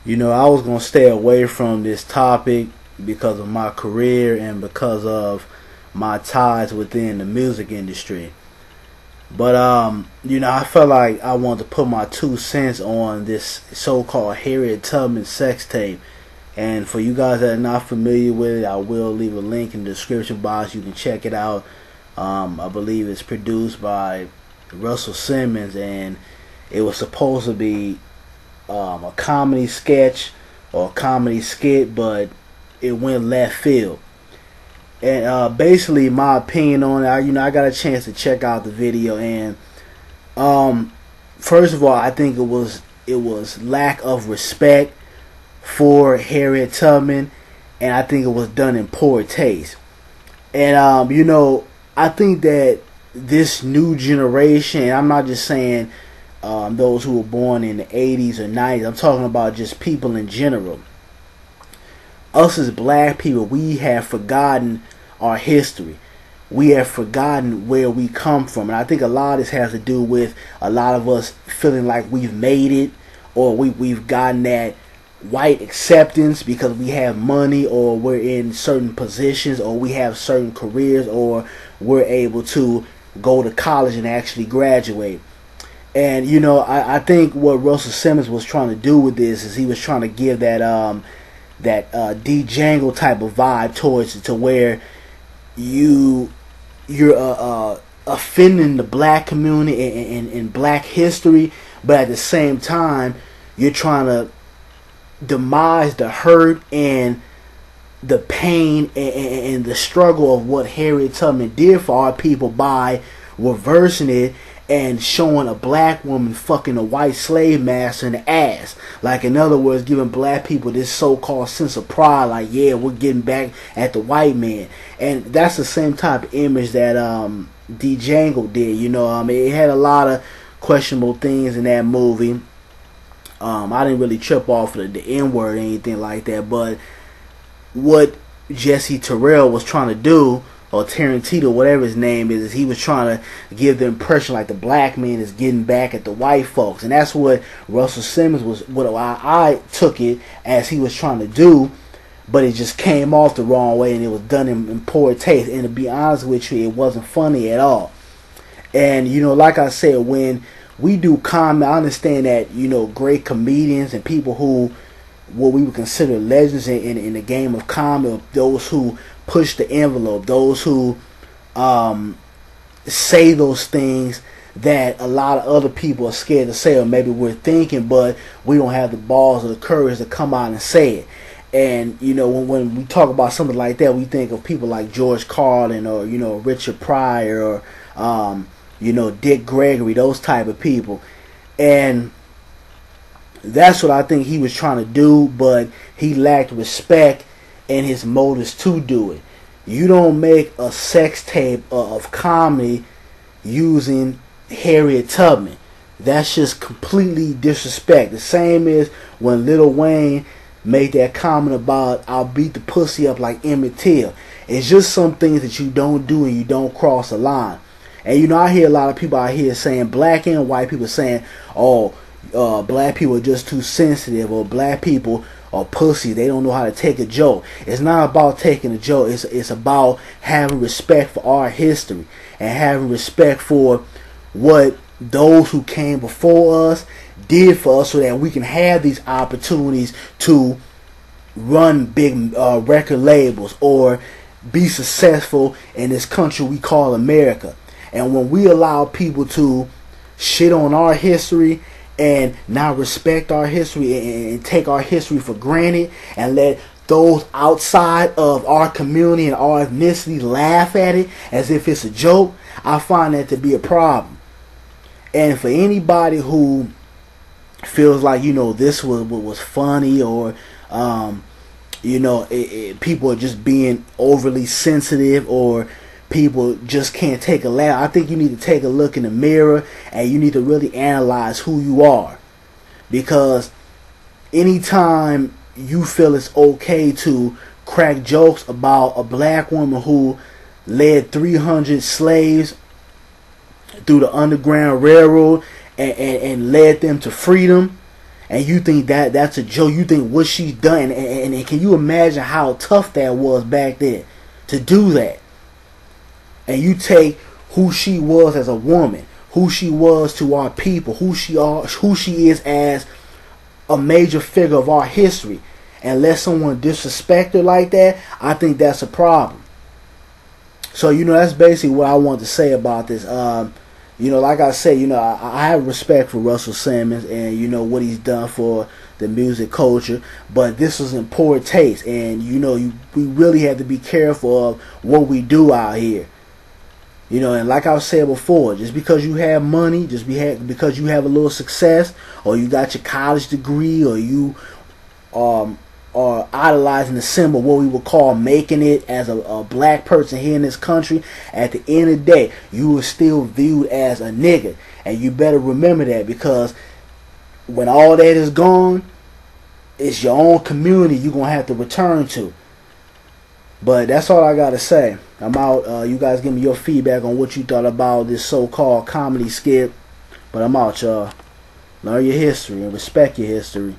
I was going to stay away from this topic because of my career and because of my ties within the music industry. But, I felt like I wanted to put my 2 cents on this so-called Harriet Tubman sex tape. And for you guys that are not familiar with it, I will leave a link in the description box. You can check it out. I believe it's produced by Russell Simmons, and it was supposed to be a comedy sketch or a comedy skit, but it went left field. And basically, my opinion on it, I got a chance to check out the video, and first of all, I think it was lack of respect for Harriet Tubman, and I think it was done in poor taste. And I think that this new generation, and I'm not just saying those who were born in the 80s or 90s, I'm talking about just people in general. Us as black people, we have forgotten our history. We have forgotten where we come from. And I think a lot of this has to do with a lot of us feeling like we've made it, or we've gotten that white acceptance because we have money, or we're in certain positions, or we have certain careers, or we're able to go to college and actually graduate. And I think what Russell Simmons was trying to do with this is he was trying to give that D-Jangle type of vibe towards it, to where you're offending the black community and black history, but at the same time you're trying to demise the hurt and the pain and the struggle of what Harriet Tubman did for our people by reversing it and showing a black woman fucking a white slave master in the ass. Like, in other words, giving black people this so-called sense of pride, like, yeah, we're getting back at the white man. And that's the same type of image that D-Jangle did. It had a lot of questionable things in that movie. I didn't really trip off of the N-word or anything like that, but what Jesse Terrell was trying to do, or Tarantino, whatever his name is he was trying to give the impression like the black man is getting back at the white folks. And that's what Russell Simmons was, what I took it as he was trying to do, but it just came off the wrong way, and it was done in poor taste. And to be honest with you, it wasn't funny at all. And like I said, when we do comedy, I understand that great comedians and people who what we would consider legends in the game of comedy, those who push the envelope, those who say those things that a lot of other people are scared to say, or maybe we're thinking, but we don't have the balls or the courage to come out and say it. And when we talk about something like that, we think of people like George Carlin, or Richard Pryor, or Dick Gregory, those type of people. And that's what I think he was trying to do, but he lacked respect in his motives to do it. You don't make a sex tape of comedy using Harriet Tubman. That's just completely disrespect. The same as when Lil Wayne made that comment about "I'll beat the pussy up like Emmett Till." It's just some things that you don't do, and you don't cross the line. And I hear a lot of people out here saying, black and white people saying, oh, black people are just too sensitive, or black people are pussy, they don't know how to take a joke. It's not about taking a joke. It's about having respect for our history and having respect for what those who came before us did for us, so that we can have these opportunities to run big record labels or be successful in this country we call America. And when we allow people to shit on our history and not respect our history and take our history for granted, and let those outside of our community and our ethnicity laugh at it as if it's a joke, I find that to be a problem. And for anybody who feels like this was funny, or people are just being overly sensitive, or people just can't take a laugh, I think you need to take a look in the mirror, and you need to really analyze who you are. Because anytime you feel it's okay to crack jokes about a black woman who led 300 slaves through the Underground Railroad and led them to freedom, and you think that that's a joke. You think what she's done, and can you imagine how tough that was back then to do that? And you take who she was as a woman, who she was to our people, who she is as a major figure of our history, and let someone disrespect her like that, I think that's a problem. So, that's basically what I want to say about this. Like I said, I have respect for Russell Simmons and, what he's done for the music culture. But this is in poor taste. And, we really have to be careful of what we do out here. And like I said before, just because you have money, because you have a little success, or you got your college degree, or you are idolizing the symbol, what we would call making it as a black person here in this country, at the end of the day, you are still viewed as a nigga. And you better remember that, because when all that is gone, it's your own community you're going to have to return to. But that's all I got to say. I'm out. You guys give me your feedback on what you thought about this so-called comedy skit. But I'm out, y'all. Learn your history and respect your history.